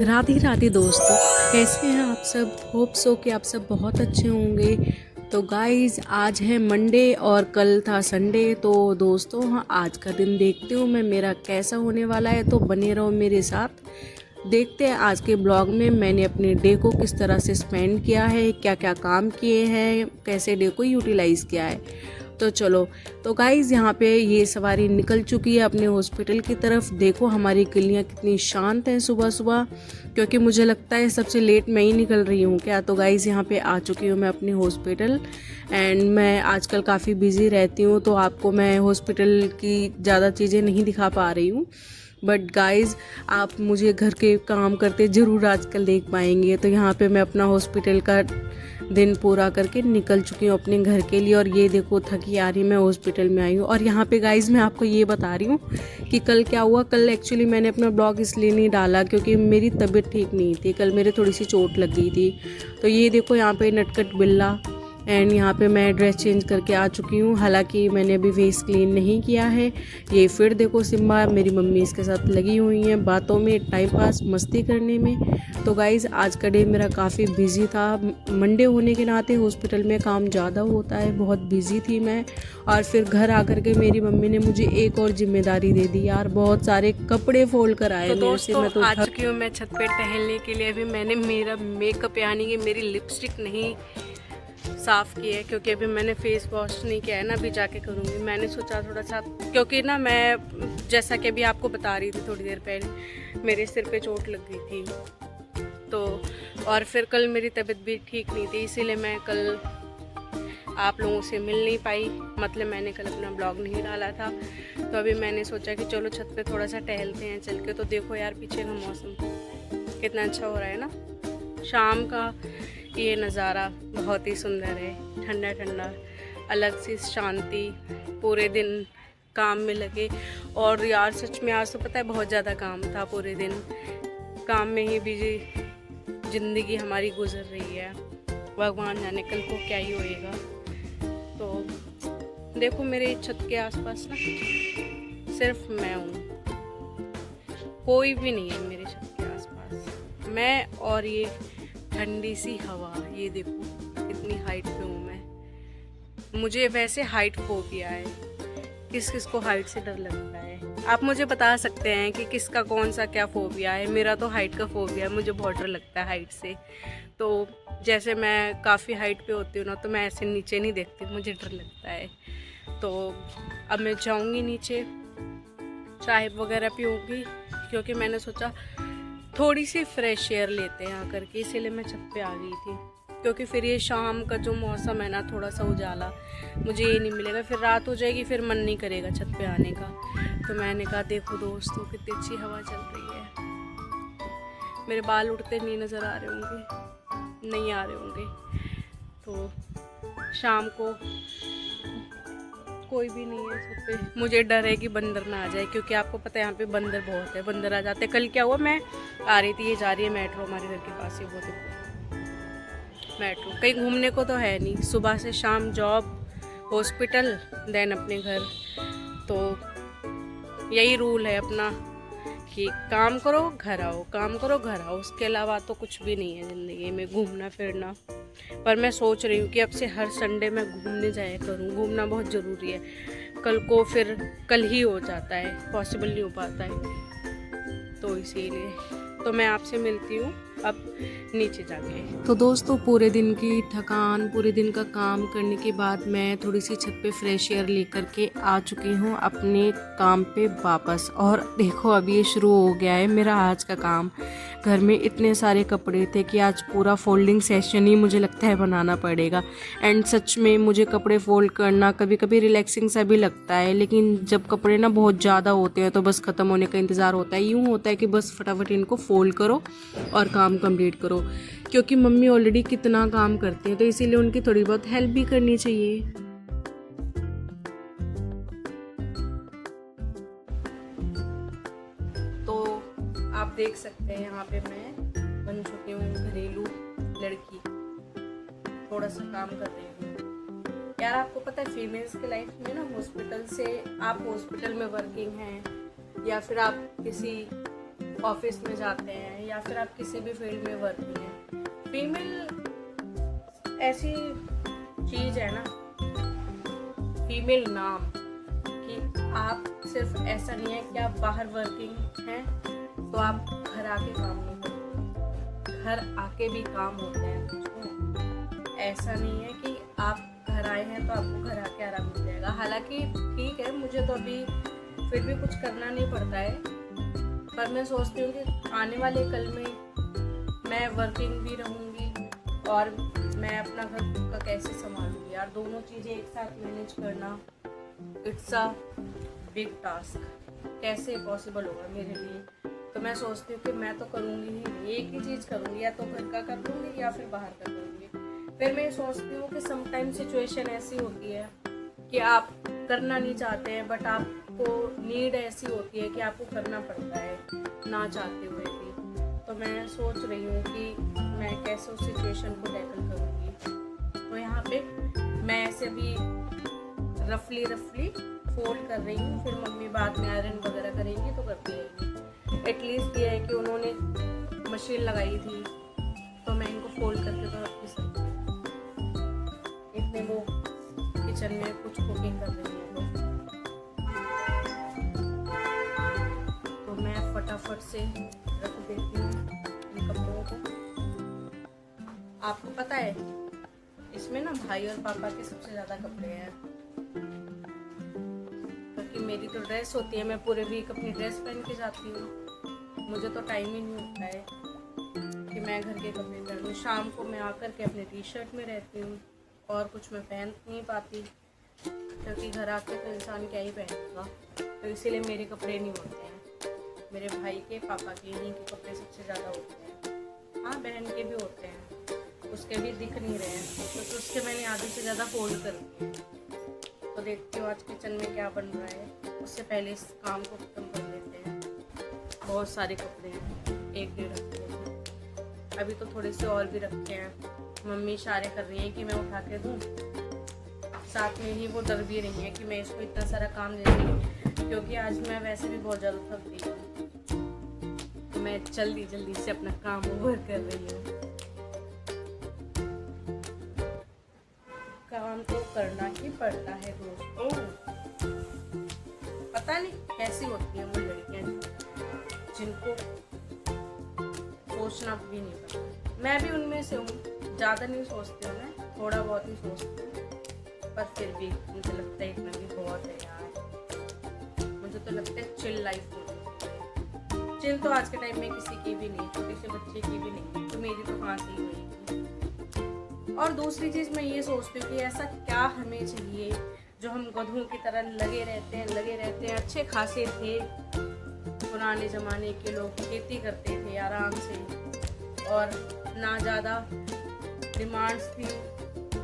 राधे राधे दोस्तों, कैसे हैं आप सब। होप सो कि आप सब बहुत अच्छे होंगे। तो गाइज़, आज है मंडे और कल था संडे। तो दोस्तों, हाँ, आज का दिन देखती हूँ मैं मेरा कैसा होने वाला है, तो बने रहो मेरे साथ। देखते हैं आज के ब्लॉग में मैंने अपने डे को किस तरह से स्पेंड किया है, क्या क्या काम किए हैं, कैसे डे को यूटिलाइज़ किया है। तो चलो, तो गाइज़ यहाँ पे ये सवारी निकल चुकी है अपने हॉस्पिटल की तरफ। देखो हमारी गलियाँ कितनी शांत हैं सुबह सुबह, क्योंकि मुझे लगता है सबसे लेट मैं ही निकल रही हूँ क्या। तो गाइज़ यहाँ पे आ चुकी हूँ मैं अपने हॉस्पिटल। एंड मैं आजकल काफ़ी बिज़ी रहती हूँ, तो आपको मैं हॉस्पिटल की ज़्यादा चीज़ें नहीं दिखा पा रही हूँ। बट गाइज़, आप मुझे घर के काम करते ज़रूर आजकल देख पाएंगे। तो यहाँ पे मैं अपना हॉस्पिटल का दिन पूरा करके निकल चुकी हूँ अपने घर के लिए। और ये देखो थकी आ रही मैं हॉस्पिटल में आई हूँ। और यहाँ पे गाइज़ मैं आपको ये बता रही हूँ कि कल क्या हुआ। कल एक्चुअली मैंने अपना ब्लॉग इसलिए नहीं डाला क्योंकि मेरी तबीयत ठीक नहीं थी। कल मेरे थोड़ी सी चोट लग गई थी। तो ये देखो यहाँ पे नटखट बिल्ला। एंड यहाँ पे मैं ड्रेस चेंज करके आ चुकी हूँ, हालांकि मैंने अभी फेस क्लीन नहीं किया है। ये फिर देखो सिम्बा, मेरी मम्मी इसके साथ लगी हुई हैं बातों में, टाइम पास मस्ती करने में। तो गाइज़, आज का डे मेरा काफ़ी बिजी था। मंडे होने के नाते हॉस्पिटल में काम ज़्यादा होता है, बहुत बिजी थी मैं। और फिर घर आकर के मेरी मम्मी ने मुझे एक और जिम्मेदारी दे दी यार, बहुत सारे कपड़े फोल्ड कर आए मेरे से। मैं तो आ चुकी हूँ मैं छत पे टहलने के लिए। अभी मैंने मेरा मेकअप यानी कि मेरी लिपस्टिक नहीं साफ़ की है, क्योंकि अभी मैंने फेस वॉश नहीं किया है ना, अभी जाके करूँगी। मैंने सोचा थोड़ा सा, क्योंकि ना मैं जैसा कि अभी आपको बता रही थी थोड़ी देर पहले, मेरे सिर पे चोट लग गई थी। तो और फिर कल मेरी तबीयत भी ठीक नहीं थी, इसीलिए मैं कल आप लोगों से मिल नहीं पाई। मतलब मैंने कल अपना ब्लॉग नहीं डाला था। तो अभी मैंने सोचा कि चलो छत पे थोड़ा सा टहलते हैं चल के। तो देखो यार, पीछे का मौसम कितना अच्छा हो रहा है ना, शाम का ये नज़ारा बहुत ही सुंदर है। ठंडा ठंडा, अलग सी शांति। पूरे दिन काम में लगे। और यार सच में आज तो पता है बहुत ज़्यादा काम था। पूरे दिन काम में ही बिजी ज़िंदगी हमारी गुजर रही है। भगवान जाने कल को क्या ही होएगा। तो देखो मेरे छत के आसपास ना सिर्फ मैं हूँ, कोई भी नहीं है मेरे छत के आसपास। मैं और ये ठंडी सी हवा। ये देखो कितनी हाइट पे हूँ मैं। मुझे वैसे हाइट फोबिया है। किस किस को हाइट से डर लगता है, आप मुझे बता सकते हैं कि किसका कौन सा क्या फोबिया है। मेरा तो हाइट का फोबिया है, मुझे बहुत डर लगता है हाइट से। तो जैसे मैं काफ़ी हाइट पे होती हूँ ना, तो मैं ऐसे नीचे नहीं देखती, मुझे डर लगता है। तो अब मैं जाऊँगी नीचे, चाय वगैरह पीऊँगी, क्योंकि मैंने सोचा थोड़ी सी फ्रेश एयर लेते हैं आकर के, इसीलिए मैं छत पे आ गई थी। क्योंकि फिर ये शाम का जो मौसम है ना, थोड़ा सा उजाला मुझे ये नहीं मिलेगा, फिर रात हो जाएगी, फिर मन नहीं करेगा छत पे आने का। तो मैंने कहा देखो दोस्तों कितनी अच्छी हवा चल रही है। मेरे बाल उड़ते नहीं नज़र आ रहे होंगे, नहीं आ रहे होंगे। तो शाम को कोई भी नहीं है छत पे। मुझे डर है कि बंदर ना आ जाए, क्योंकि आपको पता है यहाँ पे बंदर बहुत है, बंदर आ जाते हैं। कल क्या हुआ, मैं आ रही थी, ये जा रही है मेट्रो हमारे घर के पास ही, वो देखो मेट्रो। कहीं घूमने को तो है नहीं, सुबह से शाम जॉब, हॉस्पिटल, देन अपने घर। तो यही रूल है अपना कि काम करो घर आओ, काम करो घर आओ। उसके अलावा तो कुछ भी नहीं है ज़िंदगी में, घूमना फिरना। पर मैं सोच रही हूँ कि अब से हर संडे मैं घूमने जाया करूँ। घूमना बहुत ज़रूरी है। कल को फिर कल ही हो जाता है, पॉसिबल नहीं हो पाता है। तो इसीलिए तो मैं आपसे मिलती हूँ अब नीचे जाके। तो दोस्तों, पूरे दिन की थकान, पूरे दिन का काम करने के बाद मैं थोड़ी सी छत पे फ्रेश एयर लेकर के आ चुकी हूँ अपने काम पे वापस। और देखो अभी ये शुरू हो गया है मेरा आज का काम। घर में इतने सारे कपड़े थे कि आज पूरा फोल्डिंग सेशन ही मुझे लगता है बनाना पड़ेगा। एंड सच में मुझे कपड़े फोल्ड करना कभी कभी रिलैक्सिंग सा भी लगता है, लेकिन जब कपड़े ना बहुत ज़्यादा होते हैं तो बस ख़त्म होने का इंतज़ार होता है। यूँ होता है कि बस फटाफट इनको फोल्ड करो और काम कंप्लीट करो, क्योंकि मम्मी ऑलरेडी कितना काम करती हैं, तो इसीलिए उनकी थोड़ी बहुत हेल्प भी करनी चाहिए। तो आप देख सकते हैं यहाँ पे मैं बन चुकी हूँ घरेलू लड़की, थोड़ा सा काम कर रही हूँ। यार आपको पता है फीमेल्स के लाइफ में ना, हॉस्पिटल में वर्किंग हैं या फिर आप किसी ऑफिस में जाते हैं या फिर आप किसी भी फील्ड में वर्किंग हैं, फीमेल ऐसी चीज़ है ना, फीमेल नाम, कि आप सिर्फ ऐसा नहीं है कि आप बाहर वर्किंग हैं तो आप घर आके काम नहीं करते, घर आके भी काम होते हैं। ऐसा नहीं है कि आप घर आए हैं तो आपको घर आके आराम मिल जाएगा। हालांकि ठीक है, मुझे तो अभी फिर भी कुछ करना नहीं पड़ता है, पर मैं सोचती हूँ कि आने वाले कल में मैं वर्किंग भी रहूँगी और मैं अपना घर का कैसे संभालूंगी यार। दोनों चीज़ें एक साथ मैनेज करना, इट्स अ बिग टास्क। कैसे पॉसिबल होगा मेरे लिए? तो मैं सोचती हूँ कि मैं तो करूँगी ही, एक ही चीज़ करूँगी, या तो घर का कर लूँगी या फिर बाहर कर लूँगी। फिर मैं सोचती हूँ कि समटाइम सिचुएशन ऐसी होती है कि आप करना नहीं चाहते हैं, बट आपको नीड ऐसी होती है कि आपको करना पड़ता है ना चाहते हुए भी। तो मैं सोच रही हूँ कि मैं कैसे उस सिचुएशन को टैकल करूँगी। तो यहाँ पे मैं ऐसे भी रफली फोल्ड कर रही हूँ, फिर मम्मी बाद में आयरन वगैरह करेंगी तो करती रहेंगी। एटलीस्ट ये है कि उन्होंने मशीन लगाई थी तो मैं इनको फोल्ड करके तो रख ही सकती हूँ। इतने वो किचन में कुछ कुकिंग कर रही है तो मैं फटाफट से रख देती हूँ इन कपड़ों को। आपको पता है इसमें ना भाई और पापा के सबसे ज़्यादा कपड़े हैं, क्योंकि मेरी तो ड्रेस होती है, मैं पूरे वीक अपनी ड्रेस पहन के जाती हूँ। मुझे तो टाइम ही नहीं होता है कि मैं घर के कपड़े पहनूँ। शाम को मैं आकर के अपने टी शर्ट में रहती हूँ और कुछ मैं पहन नहीं पाती, क्योंकि घर आके तो इंसान क्या ही पहनेगा। तो इसीलिए मेरे कपड़े नहीं होते हैं, मेरे भाई के, पापा के, इन्हीं के कपड़े सबसे ज़्यादा होते हैं। हाँ, बहन के भी होते हैं, उसके भी दिख नहीं रहे हैं, तो उसके मैंने आधे से ज़्यादा फोल्ड कर दिए। तो देखती हूँ आज किचन में क्या बन रहा है, उससे पहले इस काम को ख़त्म कर लेते हैं। बहुत सारे कपड़े हैं, 1-1.5 हफ्ते, अभी तो थोड़े से और भी रखे हैं। मम्मी इशारे कर रही हैं कि मैं उठा के दूँ, साथ में ही वो डर भी रही है कि मैं इसको इतना सारा काम दे रही हूँ, क्योंकि आज मैं वैसे भी बहुत ज़्यादा थक गई हूँ। तो मैं जल्दी से अपना काम ओवर कर रही हूँ। काम तो करना ही पड़ता है दोस्तों। पता नहीं कैसी होती है वो लड़कियाँ जिनको सोचना भी नहीं पड़ता। मैं भी उनमें से हूँ, ज़्यादा नहीं सोचती हूँ, मैं थोड़ा बहुत ही सोचती हूँ, पर फिर भी मुझे लगता है इतना भी बहुत है यार। मुझे तो लगता है चिल लाइफ होगी। चिल तो आज के टाइम में किसी की भी नहीं, छोटे से बच्चे की भी नहीं, तो मेरी तो कहाँ से ही हुई। और दूसरी चीज़ मैं ये सोचती हूँ कि ऐसा क्या हमें चाहिए जो हम गधों की तरह लगे रहते हैं। अच्छे खासे थे पुराने ज़माने के लोग, खेती करते थे आराम से, और ना ज़्यादा डिमांड्स थी,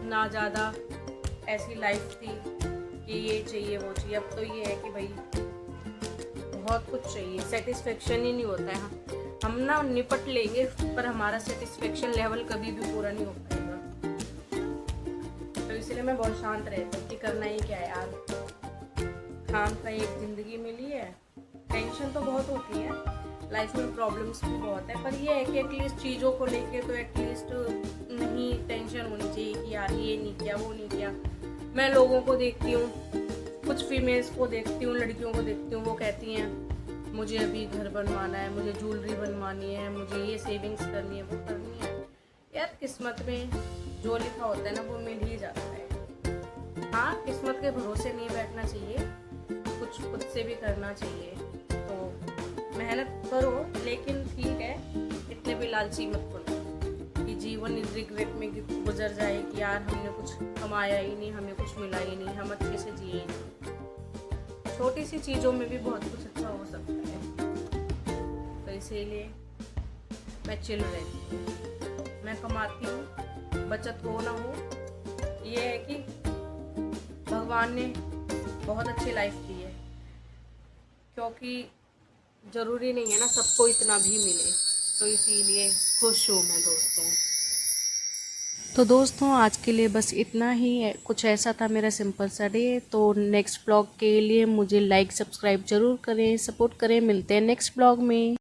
ना ज़्यादा ऐसी लाइफ थी कि ये चाहिए वो चाहिए। अब तो ये है कि भाई बहुत कुछ चाहिए, सेटिस्फेक्शन ही नहीं होता है। हम ना निपट लेंगे पर हमारा सेटिस्फेक्शन लेवल कभी भी पूरा नहीं हो पाएगा। तो इसलिए मैं बहुत शांत रहती हूँ कि करना ही क्या है यार, काम का एक ज़िंदगी मिली है। टेंशन तो बहुत होती है लाइफ में, प्रॉब्लम्स भी बहुत है, पर ये है कि एटलीस्ट चीज़ों को लेके तो एटलीस्ट नहीं टेंशन होनी चाहिए कि यार ये नहीं किया वो नहीं किया। मैं लोगों को देखती हूँ, कुछ फीमेल्स को देखती हूँ, लड़कियों को देखती हूँ, वो कहती हैं मुझे अभी घर बनवाना है, मुझे ज्वेलरी बनवानी है, मुझे ये सेविंग्स करनी है, वो करनी है। यार किस्मत में जो लिखा होता है ना वो मिल ही जाता है। हाँ, किस्मत के भरोसे नहीं बैठना चाहिए, कुछ खुद से भी करना चाहिए। तो मेहनत करो, लेकिन ठीक है इतने भी लालची मत बनो कि जीवन इस रिग्रेट में गुजर जाए कि यार हमने कुछ कमाया ही नहीं, हमें कुछ मिला ही नहीं, हम अच्छे से जिए नहीं। छोटी सी चीज़ों में भी बहुत कुछ अच्छा हो सकता है। तो इसीलिए मैं चिल रहती हूँ, मैं कमाती हूँ, बचत हो ना हो, ये है कि भगवान ने बहुत अच्छी लाइफ दी है, क्योंकि ज़रूरी नहीं है ना सबको इतना भी मिले। तो इसीलिए खुश हूँ मैं दोस्तों। तो दोस्तों आज के लिए बस इतना ही, कुछ ऐसा था मेरा सिंपल सा डे। तो नेक्स्ट ब्लॉग के लिए मुझे लाइक सब्सक्राइब ज़रूर करें, सपोर्ट करें। मिलते हैं नेक्स्ट ब्लॉग में।